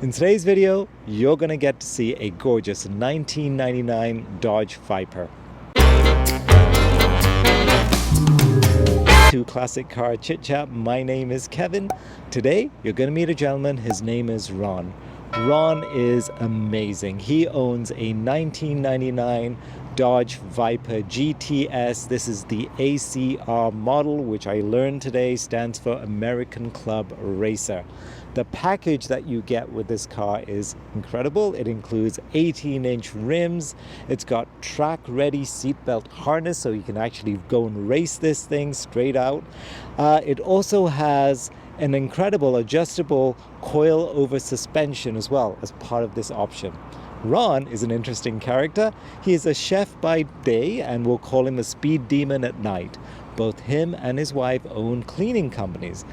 In today's video, you're going to get to see a gorgeous 1999 Dodge Viper. To Classic Car ChitChat, my name is Kevin. Today, you're going to meet a gentleman. His name is Ron. Ron is amazing. He owns a 1999 Dodge Viper GTS. This is the ACR model, which I learned today stands for American Club Racer. The package that you get with this car is incredible. It includes 18-inch rims. It's got track-ready seatbelt harness, so you can actually go and race this thing straight out. It also has an incredible adjustable coil-over suspension as well as part of this option. Ron is an interesting character. He is a chef by day, and we'll call him a speed demon at night. Both him and his wife own cleaning companies.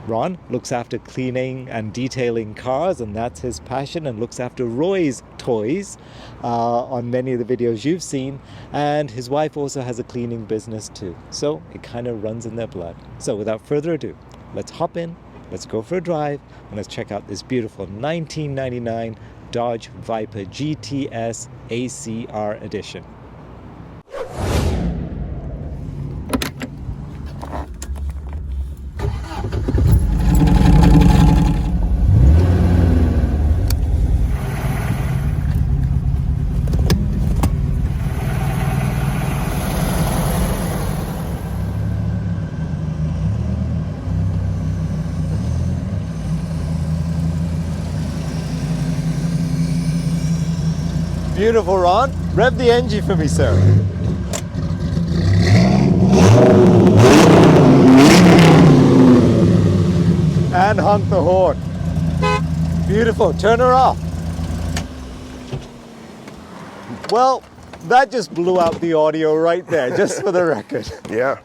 Ron looks after cleaning and detailing cars, and that's his passion, and looks after Roy's toys on many of the videos you've seen. And his wife also has a cleaning business too. So it kind of runs in their blood. So without further ado, let's hop in, let's go for a drive, and let's check out this beautiful 1999 Dodge Viper GTS ACR edition. Beautiful, Ron. Rev the engine for me, sir. And honk the horn. Beautiful. Turn her off. Well, that just blew out the audio right there, just for the record. Yeah.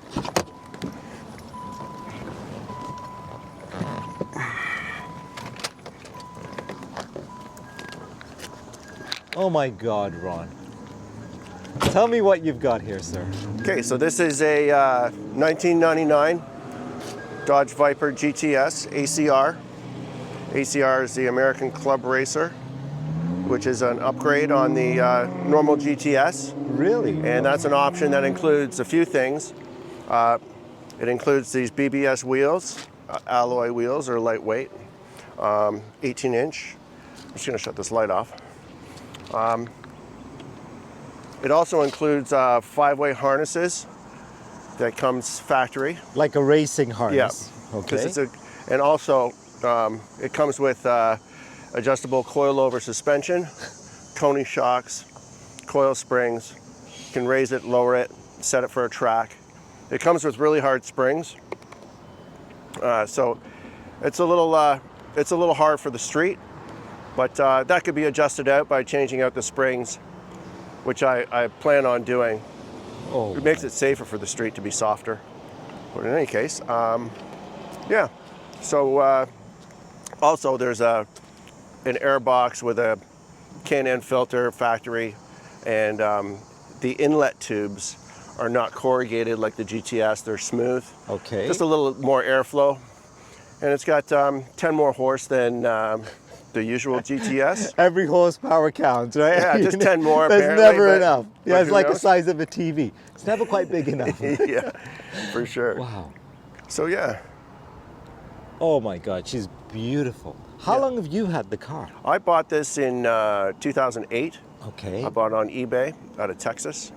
Oh my God, Ron. Tell me what you've got here, sir. Okay, so this is a 1999 Dodge Viper GTS ACR. ACR is the American Club Racer, which is an upgrade on the normal GTS. Really? And that's an option that includes a few things. It includes these BBS wheels, alloy wheels, are lightweight, 18-inch. I'm just gonna shut this light off. It also includes 5-way harnesses that comes factory. Like a racing harness? Yeah. Okay. And also it comes with adjustable coil-over suspension, Tony shocks, coil springs. You can raise it, lower it, set it for a track. It comes with really hard springs, so it's a little hard for the street. But that could be adjusted out by changing out the springs, which I plan on doing. Oh, it makes it safer for the street to be softer. But in any case, yeah. So also there's an air box with a Can-Am filter factory, and the inlet tubes are not corrugated like the GTS, they're smooth. okay. Just a little more airflow. And it's got 10 more horse than the usual GTS. Every horsepower counts, right? Yeah, just 10 more. There's never enough. Yeah, it's like knows? the size of a TV. It's never quite big enough. Yeah, for sure. Wow. So yeah. Oh my God, she's beautiful. How long have you had the car? I bought this in 2008. Okay. I bought it on eBay out of Texas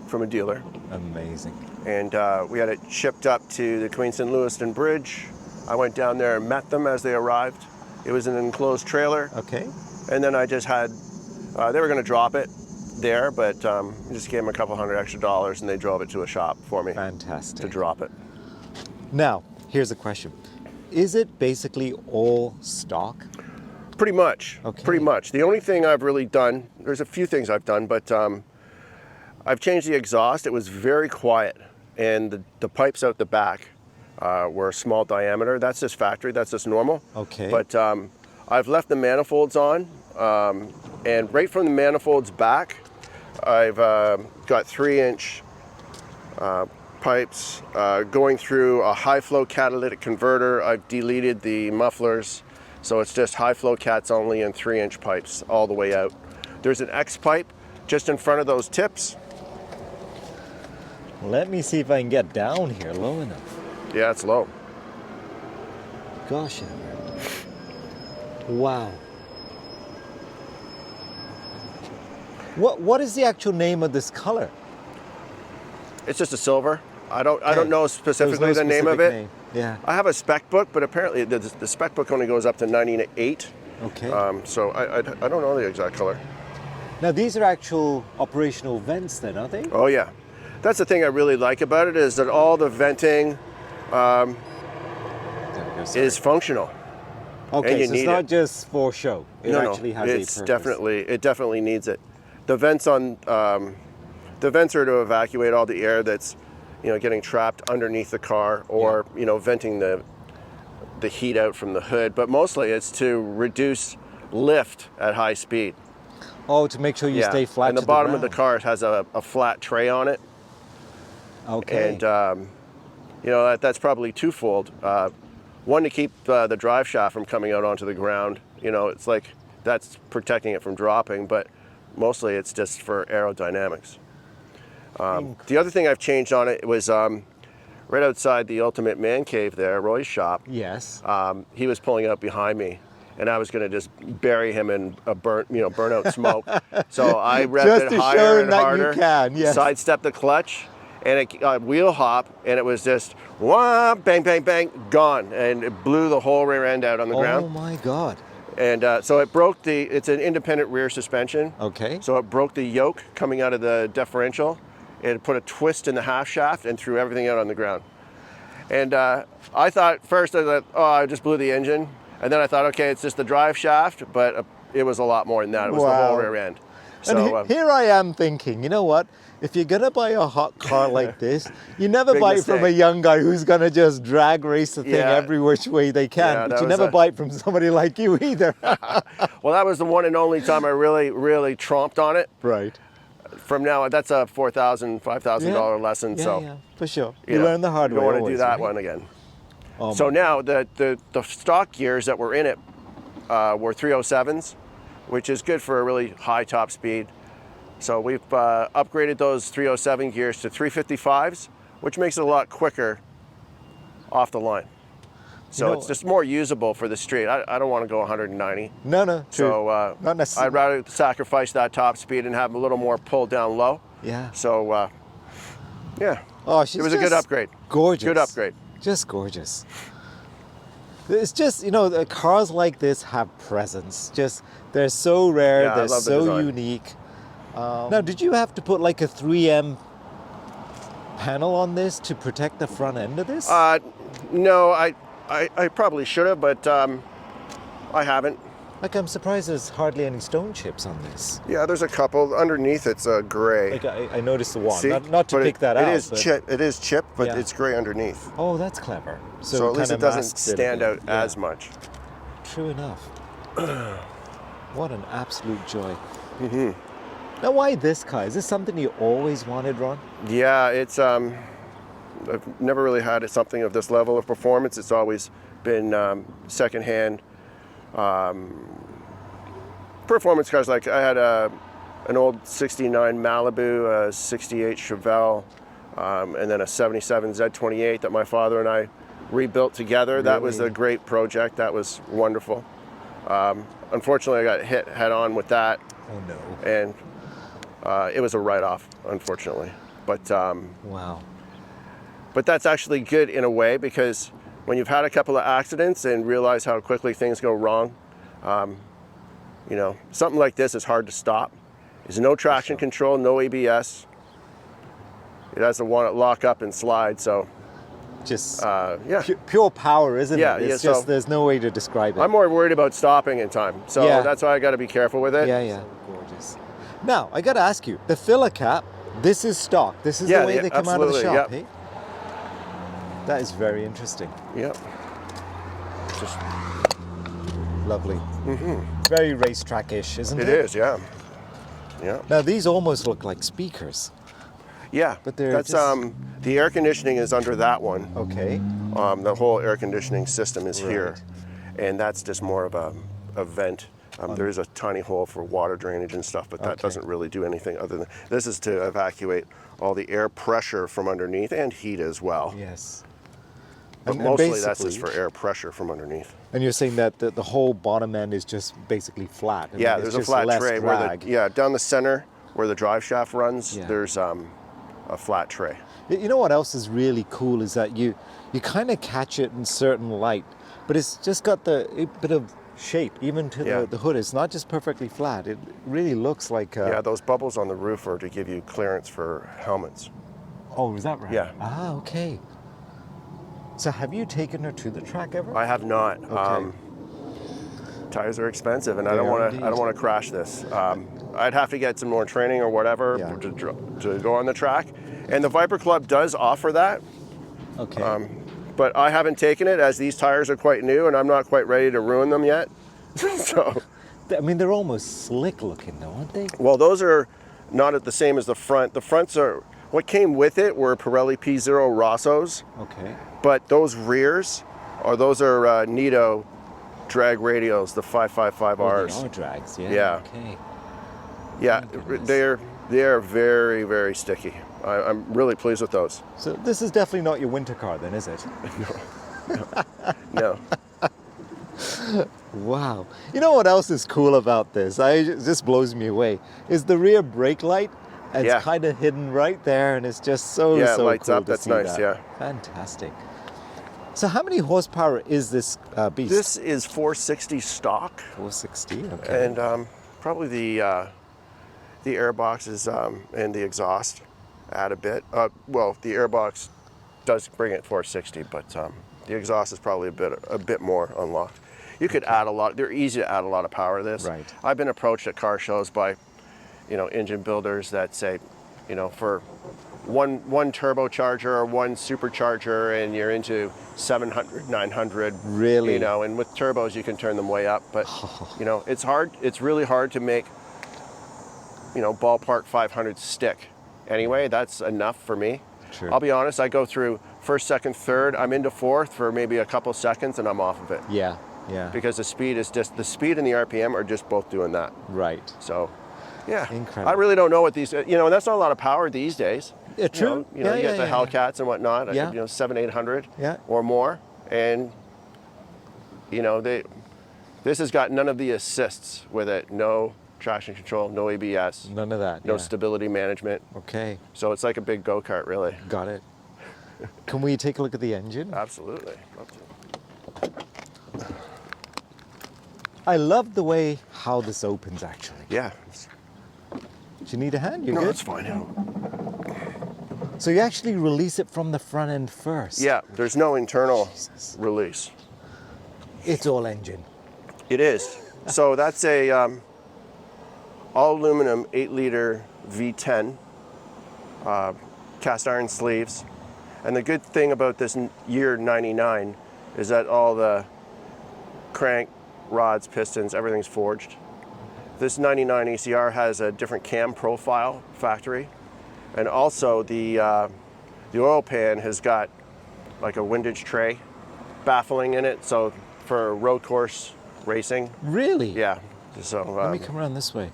from a dealer. Amazing. And we had it shipped up to the Queenston-Lewiston Bridge. I went down there and met them as they arrived. It was an enclosed trailer. Okay. And then I just had, they were going to drop it there, but I just gave them a couple $100 extra, and they drove it to a shop for me. Fantastic. To drop it. Now, here's a question. Is it basically all stock? Pretty much. Okay. Pretty much. The only thing I've really done, there's a few things I've done, but I've changed the exhaust. It was very quiet, and the pipes out the back were a small diameter. That's just factory, that's just normal. Okay. But I've left the manifolds on, and right from the manifolds back, I've got 3-inch pipes going through a high flow catalytic converter. I've deleted the mufflers So it's just high flow cats only and 3-inch pipes all the way out. There's an X pipe just in front of those tips. Let me see if I can get down here low enough. Yeah, it's low. Gosh, wow. What is the actual name of this color? It's just a silver. I don't know specifically There's no the name of it. name. Yeah. I have a spec book, but apparently the spec book only goes up to 98. Okay. So I don't know the exact color. Now these are actual operational vents then, are they? Oh yeah. That's the thing I really like about it, is that all the venting is functional. Okay, and you so need it's not it. just for show. It actually has it's a purpose. it definitely needs it. The vents on the vents are to evacuate all the air that's, you know, getting trapped underneath the car, or you know, venting the heat out from the hood. But mostly it's to reduce lift at high speed. Oh, to make sure you stay flat. And the to bottom the of the car has a flat tray on it. Okay. And you know, that's probably twofold. One, to keep the drive shaft from coming out onto the ground. You know, it's like that's protecting it from dropping, but mostly it's just for aerodynamics. The other thing I've changed on it was right outside the Ultimate Man Cave there, Roy's shop. Yes. He was pulling up behind me, and I was going to just bury him in a burnout smoke. So I revved it higher and harder, sidestepped the clutch, and it wheel hop, and it was just wah, bang, bang, bang, gone, and it blew the whole rear end out on the ground. Oh my God. And so it broke it's an independent rear suspension. Okay. So it broke the yoke coming out of the differential. It put a twist in the half shaft and threw everything out on the ground. And I thought first, oh, I just blew the engine. And then I thought, okay, it's just the drive shaft, but it was a lot more than that. It was the whole rear end. So And here I am thinking, you know what? If you're gonna buy a hot car like this, you never Big buy it mistake. from a young guy who's gonna just drag race the thing Yeah. every which way they can. Yeah, but that you was never buy it from somebody like you either. Well, that was the one and only time I really, really tromped on it. Right. From now, that's a $4,000, $5,000 lesson. Yeah, so yeah, for sure. you You know, learn the hard you way. don't want to always, do that right? one again. Oh So my- now the stock gears that were in it were 307s, which is good for a really high top speed. So we've upgraded those 307 gears to 355s, which makes it a lot quicker off the line. So know- it's just more usable for the street. I don't want to go 190. No, true. So Not necessarily. I'd rather sacrifice that top speed and have a little more pull down low. Yeah. So yeah, Oh, she's it was a good just upgrade. Gorgeous. Good upgrade. Just gorgeous. It's just, you know, the cars like this have presence. Just, they're so rare, Yeah, I they're love the so design. unique. Now, did you have to put like a 3M panel on this to protect the front end of this? No, I probably should have, but I haven't. Like, I'm surprised there's hardly any stone chips on this. Yeah, there's a couple. Underneath it's gray. Like, I noticed the one. See? Not to But pick that out. It is but- chip. It is chipped, but Yeah. it's gray underneath. Oh, that's clever. So at least kinda it doesn't masks it a stand bit. out Yeah. as much. True enough. What an absolute joy. Mm-hmm. Now, why this car? Is this something you always wanted, Ron? Yeah, it's I've never really had something of this level of performance. It's always been secondhand performance cars. Like I had an old '69 Malibu, a '68 Chevelle, and then a '77 Z28 that my father and I rebuilt together. That was a great project. That was wonderful. Unfortunately, I got hit head on with that, Oh, no. and it was a write-off, unfortunately. But Wow. but that's actually good in a way, because when you've had a couple of accidents and realize how quickly things go wrong, you know, something like this is hard to stop. There's no traction control, no ABS. It has the one lock up and slide, so Just yeah. pure power, isn't Yeah, it? It's yeah, just, so- there's no way to describe it. I'm more worried about stopping in time, so Yeah. that's why I got to be careful with it. Yeah, yeah. Gorgeous. Now, I got to ask you, the filler cap, this is stock. This is Yeah, the way yeah, they come out of the absolutely, shop, yep. hey? That is very interesting. Yep. Just, Lovely. Very racetrack-ish, isn't it? it is, yeah. Yeah. Now, these almost look like speakers. Yeah. But they're that's just- the air conditioning is under that one. Okay. The whole air conditioning system is here. and that's just more of a vent. There is a tiny hole for water drainage and stuff, but that doesn't really do anything other than, this is to evacuate all the air pressure from underneath and heat as well. Yes. But mostly that's just for air pressure from underneath. And you're saying that the whole bottom end is just basically flat. I Yeah, mean, there's a flat tray where down the center where the drive shaft runs, there's a flat tray. You know what else is really cool is that you kind of catch it in certain light, but it's just got a bit of shape even to the hood. It's not just perfectly flat. It really looks like yeah, those bubbles on the roof are to give you clearance for helmets. Oh, is that right? Yeah. Ah, okay. So have you taken her to the track ever? I have not. Okay. Tires are expensive, and I don't want to crash this. I'd have to get some more training or whatever to go on the track, and the Viper Club does offer that. Okay. But I haven't taken it, as these tires are quite new, and I'm not quite ready to ruin them yet. So, I mean, they're almost slick looking, though, aren't they? well, those are not the same as the front. The fronts are, what came with it were Pirelli P0 Rossos. Okay. But those rears, those are Nitto drag radials, the 555Rs. Oh, they are drags, yeah. Yeah. Okay. Yeah, they are very, very sticky. I'm really pleased with those. So this is definitely not your winter car then, is it? No. Wow. You know what else is cool about this? This blows me away. Is the rear brake light. It's kind of hidden right there, and it's just so it lights cool up. to That's see nice. that. Yeah. Fantastic. So how many horsepower is this beast? This is 460 stock. 460. Okay. And probably the airboxes and the exhaust add a bit. Well, the airbox does bring it 460, but the exhaust is probably a bit more unlocked. You could add a lot. They're easy to add a lot of power to this. Right. I've been approached at car shows by, engine builders that say, for one turbocharger or one supercharger, and you're into 700, 900. Really? And with turbos you can turn them way up, but it's hard. It's really hard to make, ballpark 500 stick. Anyway, that's enough for me. Sure. I'll be honest, I go through first, second, third, I'm into fourth for maybe a couple seconds and I'm off of it. Yeah, yeah. Because the speed and the RPM are just both doing that. Right. So, yeah. Incredible. I really don't know what these, and that's not a lot of power these days. Yeah, true. You get the Hellcats and whatnot, Yeah. 700, 800 Yeah. or more. And, this has got none of the assists with it. No traction control, no ABS. None of that. No stability management. Okay. So it's like a big go-kart, really. Got it. Can we take a look at the engine? Absolutely. I love the way how this opens, actually. Yeah. Do you need a hand? You're No, good? it's fine. So you actually release it from the front end first? Yeah, there's no internal Jesus. release. It's all engine. It is. So that's a all aluminum 8-liter V10, cast iron sleeves. And the good thing about this year 99 is that all the crank, rods, pistons, everything's forged. This 99 ACR has a different cam profile factory. And also the oil pan has got like a windage tray baffling in it. So for road course racing. Really? Yeah. So Let me come around this way.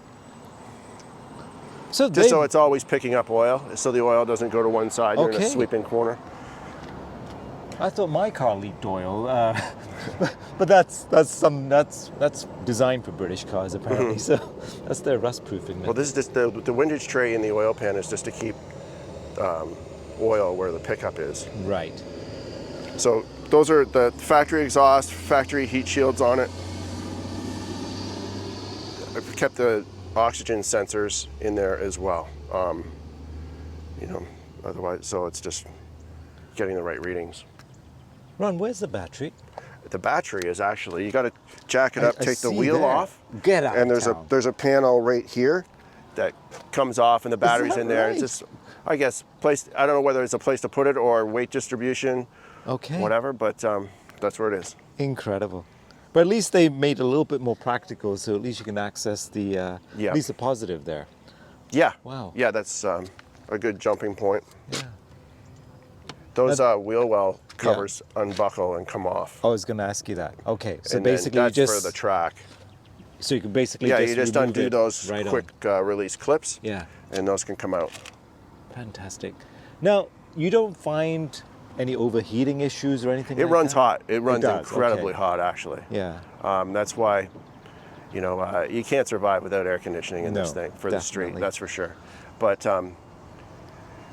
So just so it's always picking up oil, so the oil doesn't go to one side. You're in a Okay. sweeping corner. I thought my car leaked oil, but that's designed for British cars apparently. So that's their rust proofing. Well, this is just the windage tray in the oil pan is just to keep oil where the pickup is. Right. So those are the factory exhaust, factory heat shields on it. I've kept the oxygen sensors in there as well. Otherwise, so it's just getting the right readings. Ron, where's the battery? The battery is actually, you got to jack it up, I take the see wheel there. off. Get out. And of town. there's a panel right here that comes off, and the battery's that in there. right? It's just, I guess, I don't know whether it's a place to put it or weight distribution, Okay. whatever, but that's where it is. Incredible. But at least they made it a little bit more practical, so at least you can access the at least the positive there. Yeah. Wow. Yeah, that's a good jumping point. Yeah. Those wheel well covers unbuckle and come off. I was going to ask you that. Okay, so And then basically that's you just for the track. so you can basically Yeah, just you just remove undo it those right quick release clips, Yeah, and those can come out. fantastic. Now you don't find any overheating issues or anything? It like runs that? hot. It runs does, incredibly okay. hot, actually. Yeah. That's why, you can't survive without air conditioning in this No, thing for the street. definitely. That's for sure. But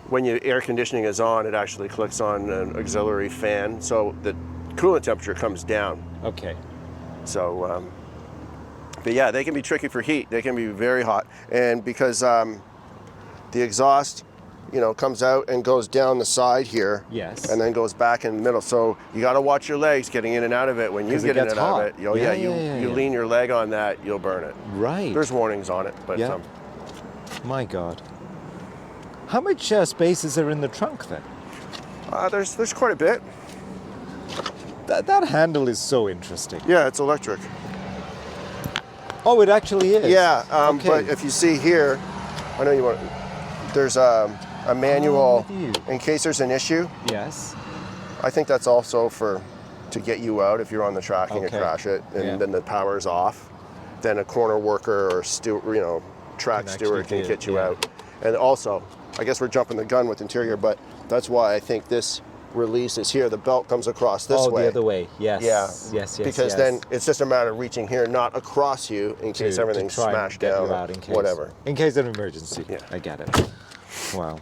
when your air conditioning is on, it actually clicks on an auxiliary fan, so the coolant temperature comes down. Okay. So, but yeah, they can be tricky for heat. They can be very hot, and because the exhaust, comes out and goes down the side here. Yes. And then goes back in the middle. So you got to watch your legs getting in and out of it. When you 'Cause it get in gets and out of hot. it, you lean your leg on that, you'll burn it. Right. There's warnings on it, but Yeah. My God. How much space is there in the trunk then? there's quite a bit. That handle is so interesting. Yeah, it's electric. Oh, it actually is. Yeah, Okay. but if you see here, I know you want. There's a manual with you. in case there's an issue. Yes. I think that's also to get you out if you're on the track and you Okay. crash it, and Yeah. then the power's off. Then a corner worker or track Can steward actually can get you yeah. out. And also, I guess we're jumping the gun with interior, but that's why I think this release is here. The belt comes across this way. The other way. Yes. Yeah. Yes. Because then it's just a matter of reaching here, not across you, in case to everything's try and smashed get down, you or out in case. whatever. In case of an emergency. Yeah. I get it. Wow.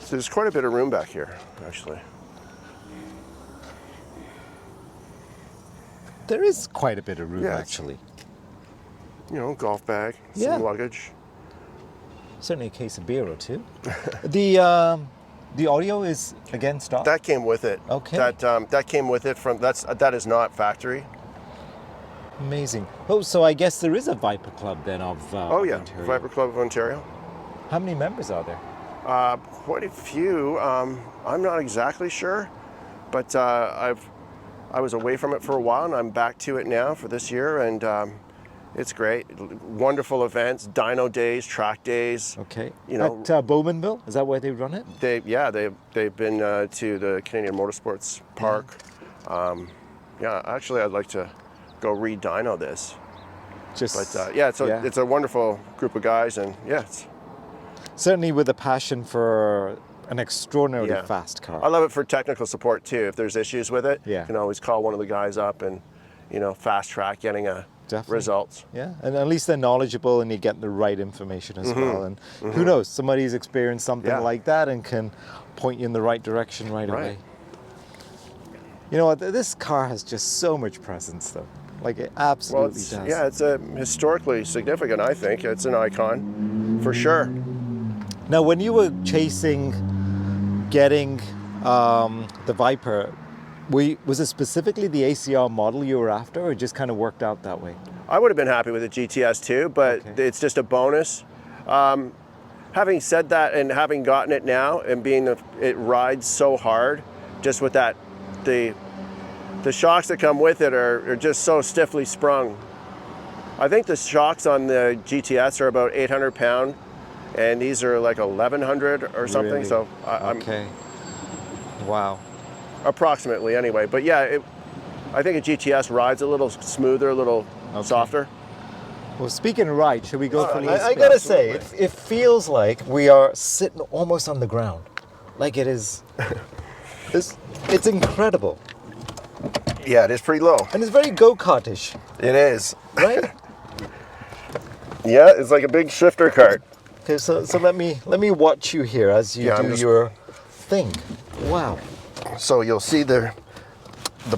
So there's quite a bit of room back here, actually. There is quite a bit of room Yeah, actually. Golf bag, Yeah. some luggage. Certainly a case of beer or two. The audio is again stock. That came with it. Okay. That came with it that is not factory. Amazing. Oh, so I guess there is a Viper Club then of Oh yeah, Ontario. Viper Club of Ontario. How many members are there? Quite a few. I'm not exactly sure, but I was away from it for a while, and I'm back to it now for this year, and it's great. Wonderful events, dyno days, track days. Okay. At At Bowmanville, is that where they run it? They've been to the Canadian Motorsports Park. Actually, I'd like to go re-dyno this. It's a wonderful group of guys, and it's certainly with a passion for an extraordinarily Yeah. fast car. I love it for technical support too. If there's issues with it, Yeah. you can always call one of the guys up and, fast track getting Definitely. results. Yeah, and at least they're knowledgeable and you get the right information as well. And who knows, somebody's experienced something Yeah. like that and can point you in the right direction right away. You know what, this car has just so much presence though. Like it absolutely does. Yeah, it's historically significant, I think. It's an icon, for sure. Now, when you were chasing getting the Viper, was it specifically the ACR model you were after, or it just kind of worked out that way? I would have been happy with the GTS too, but Okay. it's just a bonus. Having said that, and having gotten it now, and it rides so hard, just with that, the shocks that come with it are just so stiffly sprung. I think the shocks on the GTS are about 800 pound, and these are like 1100 or something. Really? So Okay. Wow. approximately anyway. But yeah, I think a GTS rides a little smoother, a little softer. Well, speaking of ride, should we go for let's I go. gotta say, it feels like we are sitting almost on the ground. Like it is. It's incredible. Yeah, it is pretty low. And it's very go-kartish, It is. right? Yeah, it's like a big shifter cart. Okay, so let me watch you here as you Yeah, I'm do just- your thing. Wow. So you'll see the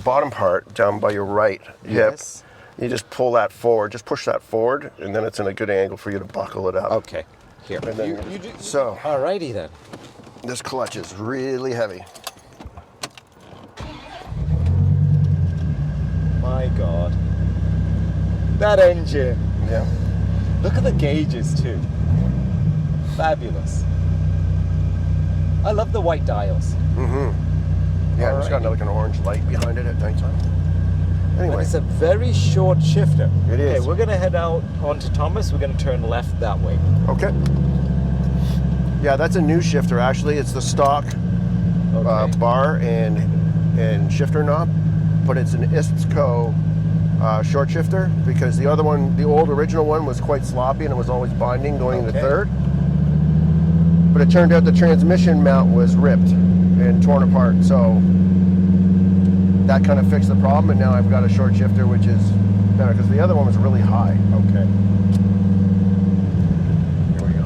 bottom part down by your right hip. Yes. You just pull that forward, just push that forward, and then it's in a good angle for you to buckle it up. Okay. Here. And then, You do. so Alrighty then. this clutch is really heavy. My God. That engine. Yeah. Look at the gauges too. Fabulous. I love the white dials. Yeah, it's got like an orange light behind it at nighttime. And Anyway, it's a very short shifter. It is. Okay, we're gonna head out onto Thomas. We're gonna turn left that way. okay. Yeah, that's a new shifter actually. It's the stock Okay. bar, and and shifter knob, but it's an ISCO short shifter, because the other one, the old original one, was quite sloppy and it was always binding going into third. But it turned out the transmission mount was ripped and torn apart, so that kind of fixed the problem, and now I've got a short shifter, which is better, because the other one was really high. Okay. Here we go.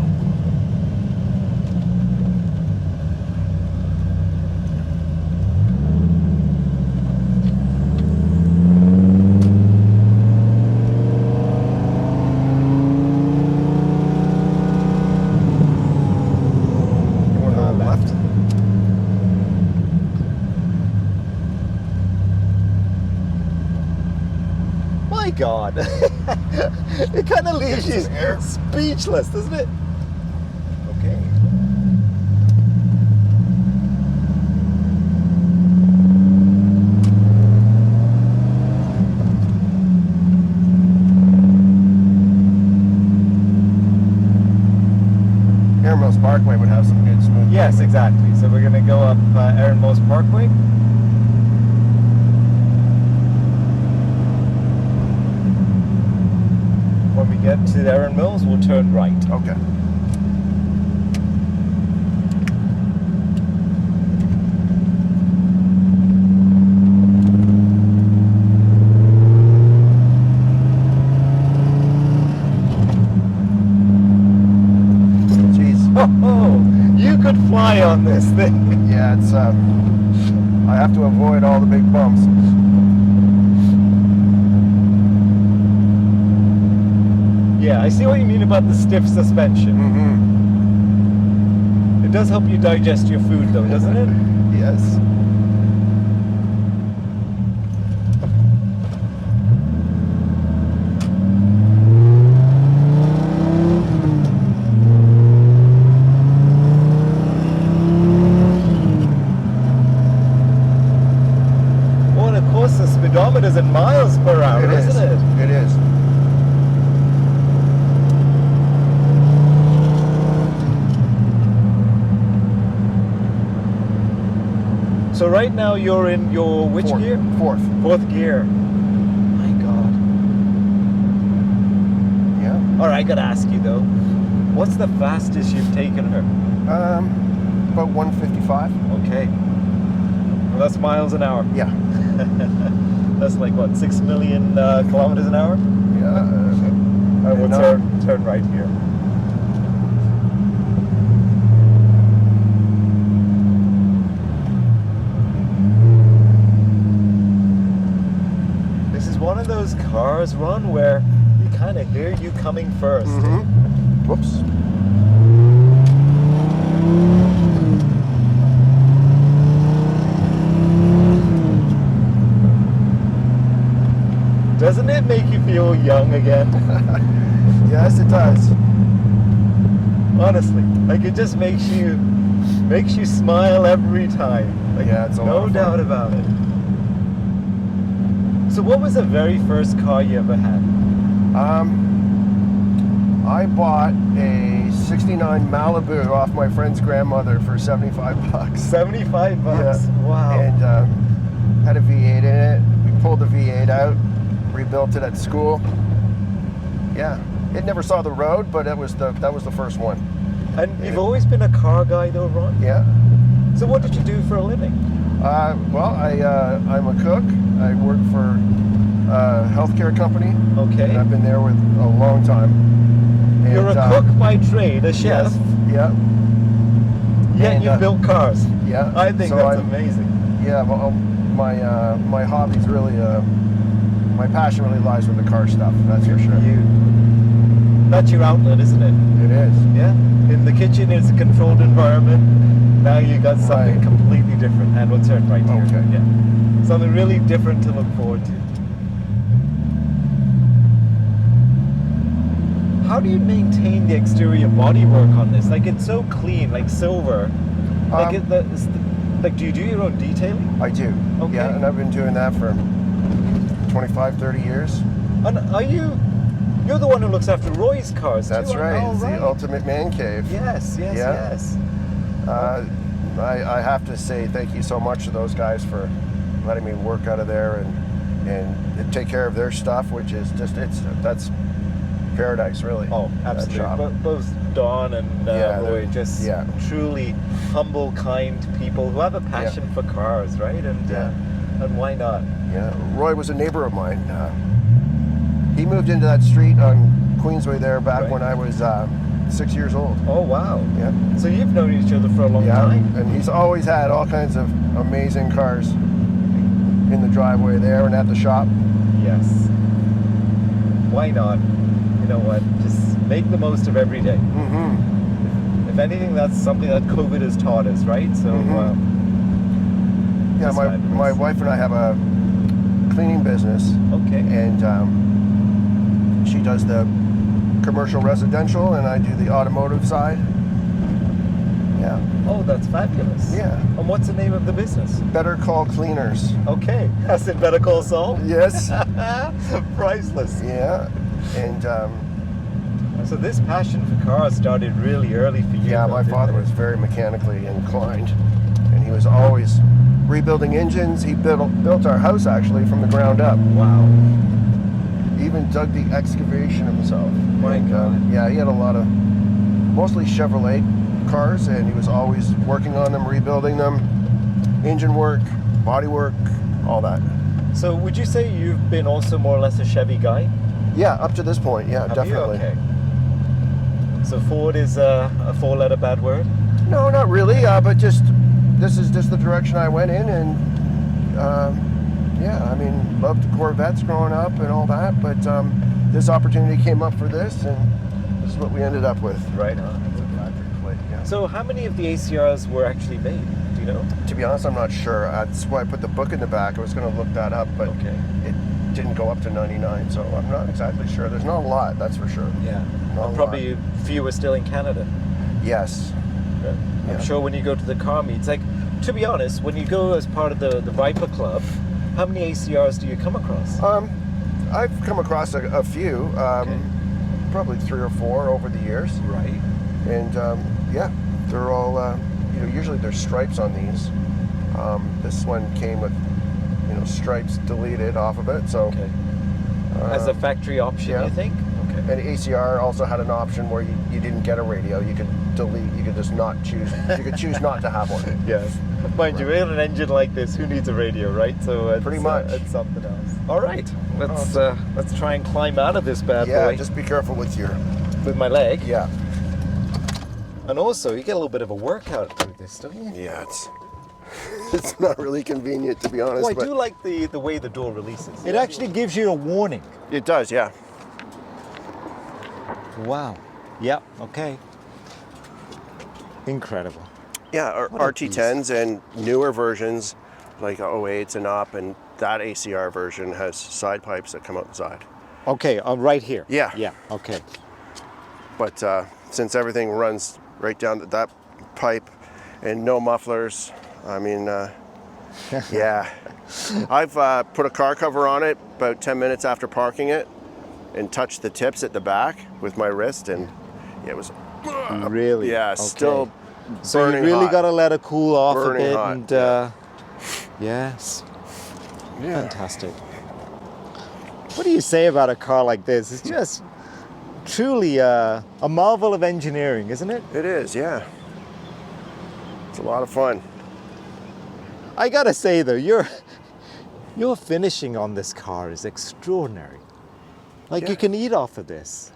You want to go left? My God. It kind of leaves you speechless, doesn't it? Okay. Aaron Mills Parkway would have some good smooth. Yes, exactly. So we're going to go up Aaron Mills Parkway. When we get to Aaron Mills, we'll turn right. Okay. Jeez. Oh, you could fly on this thing. Yeah, it's I have to avoid all the big bumps. Yeah, I see what you mean about the stiff suspension. Mm-hmm. It does help you digest your food though, doesn't it? Yes. Well, and of course the speedometer's in miles per hour, isn't it? It is. So right now you're in your which gear? Fourth gear. My God. Yeah. All right, I gotta ask you though, what's the fastest you've taken her? About 155. Okay. Well, that's miles an hour. Yeah. That's like what, 6 million kilometers an hour? Yeah. All right, we'll turn right here. This is one of those cars, Ron, where you kind of hear you coming first. Mm-hmm. Whoops. Doesn't it make you feel young again? Yes, it does. Honestly, like it just makes you smile every time. Like, Yeah, it's a lot no of fun. doubt about it. So, what was the very first car you ever had? I bought a '69 Malibu off my friend's grandmother for $75. $75. Yeah. Wow. And had a V8 in it. We pulled the V8 out, rebuilt it at school. Yeah, it never saw the road, but that was the first one. And you've always been a car guy, though, Ron. Yeah. So, what did you do for a living? Well, I'm a cook. I work for a healthcare company. Okay. And I've been there with a long time. And, You're a cook by trade, a chef. Yes. Yeah. Yet And, you built cars. Yeah. I think so that's amazing. Yeah. Well, my hobby's really my passion really lies with the car stuff. That's for sure. That's your outlet, isn't it? It is. Yeah. In the kitchen, it's a controlled environment. Now you got something Right. completely different, and we'll turn right here. Okay. Yeah. Something really different to look forward to. How do you maintain the exterior bodywork on this? Like, it's so clean, like silver. Like, like, do you do your own detailing? I do. Okay. Yeah, and I've been doing that for 25, 30 years. And you're the one who looks after Roy's cars, That's too. right. Oh, It's right. the ultimate man cave. Yes, yes, Yeah. yes. I have to say thank you so much to those guys for letting me work out of there and take care of their stuff, which is just that's paradise, really. Oh, absolutely. Both Don and Roy, just truly humble, kind people who have a passion for cars, right? And why not? Yeah, Roy was a neighbor of mine. He moved into that street on Queensway there back when I was 6 years old. Oh, wow. Yeah. So you've known each other for a long time. And he's always had all kinds of amazing cars in the driveway there and at the shop. Yes. Why not? You know what? Just make the most of every day. Mm-hmm. If anything, that's something that COVID has taught us, right? So, yeah, my wife and I have a cleaning business. Okay. And she does the commercial residential, and I do the automotive side. Yeah. Oh, that's fabulous. Yeah. And what's the name of the business? Better Call Cleaners. Okay. That's in Better Call Saul? Yes. Priceless. Yeah. And so this passion for cars started really early for you. Yeah, my father was very mechanically inclined, and he was always rebuilding engines. He built our house actually from the ground up. Wow. He even dug the excavation himself. My God. Yeah, he had a lot of mostly Chevrolet cars, and he was always working on them, rebuilding them, engine work, body work, all that. So would you say you've been also more or less a Chevy guy? Yeah, up to this point, yeah, Have definitely. You? Okay. So Ford is a four-letter bad word? No, not really, but just this is just the direction I went in, and yeah, I mean, loved Corvettes growing up and all that, but this opportunity came up for this, and this is what we ended up with. Right on. Yeah. So how many of the ACRs were actually made? Do you know? To be honest, I'm not sure. That's why I put the book in the back. I was going to look that up, but it didn't go up to 99, so I'm not exactly sure. There's not a lot, that's for sure. Yeah. And probably fewer still in Canada. Yes. Yeah. I'm sure when you go to the car meets, like, to be honest, when you go as part of the Viper Club, how many ACRs do you come across? I've come across a few, probably 3 or 4 over the years. Right. And yeah, they're all, you know, usually there's stripes on these. This one came with, you know, stripes deleted off of it. So as a factory option, you think? Okay. And ACR also had an option where you didn't get a radio. You could delete. You could just not choose. You could choose not to have one. Yes. Mind you, in an engine like this, who needs a radio, right? So it's, pretty much. It's something else. All right. Let's try and climb out of this bad boy. Yeah. Just be careful with my leg. Yeah. And also, you get a little bit of a workout through this, don't you? Yeah, it's not really convenient, to be honest. Well, I do like the way the door releases. It actually gives you a warning. It does, yeah. Wow. Yeah, okay. Incredible. Yeah, RT10s and newer versions, like 08s and up, and that ACR version has side pipes that come out the side. Okay, right here. Yeah. Yeah, okay. But since everything runs right down to that pipe and no mufflers, I mean, yeah. I've put a car cover on it about 10 minutes after parking it and touched the tips at the back with my wrist, and it was really, yeah, still so burning you really hot. Got to let it cool off Burning a bit, hot, and yes, fantastic. What do you say about a car like this? It's just truly a marvel of engineering, isn't it? It is, yeah. It's a lot of fun. I gotta say though, your finishing on this car is extraordinary. Like you can eat off of this.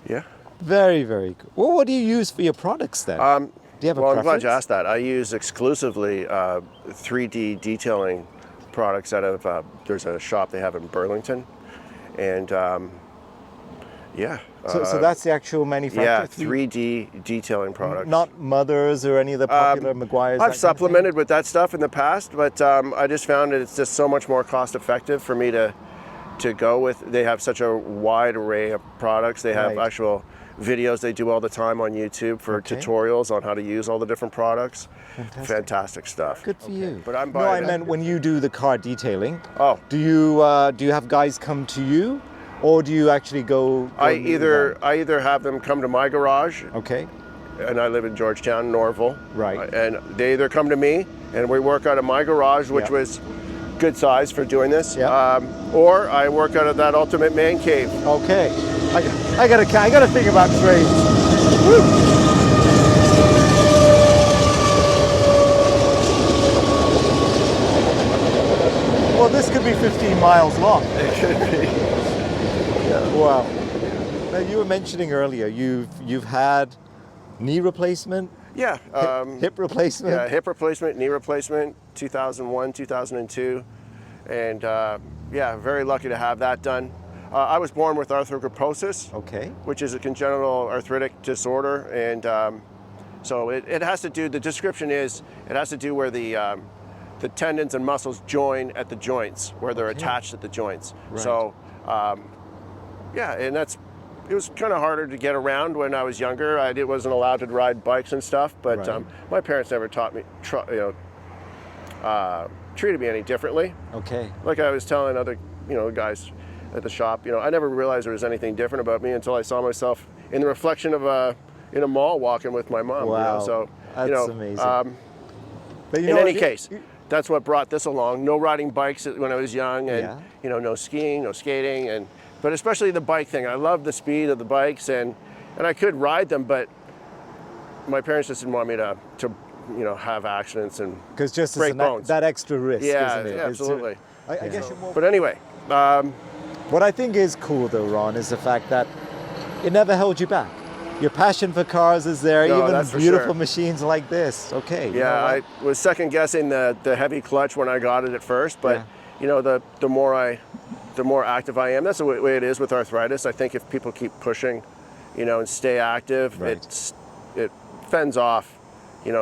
Yeah. Very, very good. Well, what do you use for your products then? Do you have a preference? I'm glad you asked that. I use exclusively 3D detailing products out of, there's a shop they have in Burlington. And yeah. So that's the actual manufacturer? Yeah, 3D detailing products. Not Mothers or any of the popular Meguiar's? I've supplemented with that stuff in the past, but I just found it's just so much more cost effective for me to go with. They have such a wide array of products. They have actual videos they do all the time on YouTube for tutorials on how to use all the different products. Fantastic stuff. Good for you. But I'm buying I meant when you do the car detailing. Oh. Do you have guys come to you, or do you actually go I either have them come to my garage. Okay. And I live in Georgetown, Norville. Right. And they either come to me and we work out of my garage, which was good size for doing this. Yeah. Or I work out of that ultimate man cave. Okay. I gotta think about trades. Woo. Well, this could be 15 miles long. It should be. Yeah. Wow. Now, you were mentioning earlier you've had knee replacement, Yeah. hip replacement. Yeah, hip replacement, knee replacement, 2001, 2002. And yeah, very lucky to have that done. I was born with arthrogryposis, Okay. which is a congenital arthritic disorder. And so it has to do, the description is, it has to do where the tendons and muscles join at the joints, where they're attached at the joints. Right. So yeah, and it was kind of harder to get around when I was younger. I wasn't allowed to ride bikes and stuff, but Right. My parents never taught me, treated me any differently. Okay. Like I was telling other, guys at the shop, I never realized there was anything different about me until I saw myself in the reflection of in a mall walking with my mom. Wow. So, That's amazing. But in any case, that's what brought this along. No riding bikes when I was young, and Yeah. no skiing, no skating, but especially the bike thing. I love the speed of the bikes, and I could ride them, but my parents just didn't want me to have accidents and because just break bones. that extra risk, Yeah, isn't it? yeah, absolutely. I guess you're more. But anyway, What I think is cool though, Ron, is the fact that it never held you back. Your passion for cars is there, No, even that's for beautiful sure. machines like this. Okay. you know yeah, what? I was second guessing the heavy clutch when I got it at first, but the more active I am, that's the way it is with arthritis. I think if people keep pushing, and stay active, Right. it fends off,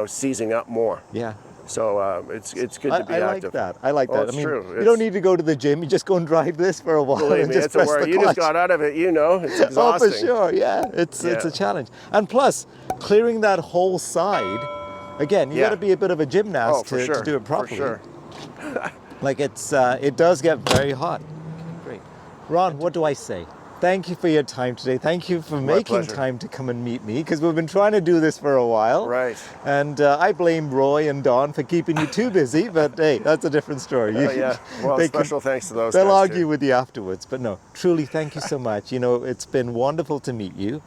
seizing up more. Yeah. So it's good to be I like active. that. I like Oh, that. it's I mean, true. you It's- don't need to go to the gym. You just go and drive this for a while Believe and me, just it's a press worry. the You clutch. just got out of it, it's Oh, exhausting. for sure. Yeah, it's a challenge. And plus, clearing that whole side, again, you got to be a bit of a gymnast for sure. to do it properly. For sure. Like it does get very hot. Great. Ron, what do I say? Thank you for your time today. Thank you for making pleasure. time to come and meet me, because we've been trying to do this for a while. Right. And I blame Roy and Don for keeping you too busy, but hey, that's a different story. Oh, yeah. Well, They special thanks to those They'll guys, argue too. with you afterwards, but no, truly thank you so much. It's been wonderful to meet you.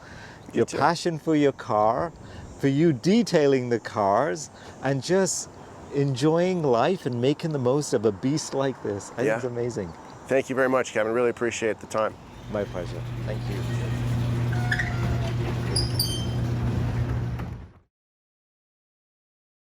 Your too. passion for your car, for you detailing the cars, and just enjoying life and making the most of a beast like this. I think it's amazing. Thank you very much, Kevin. Really appreciate the time. My pleasure. Thank you.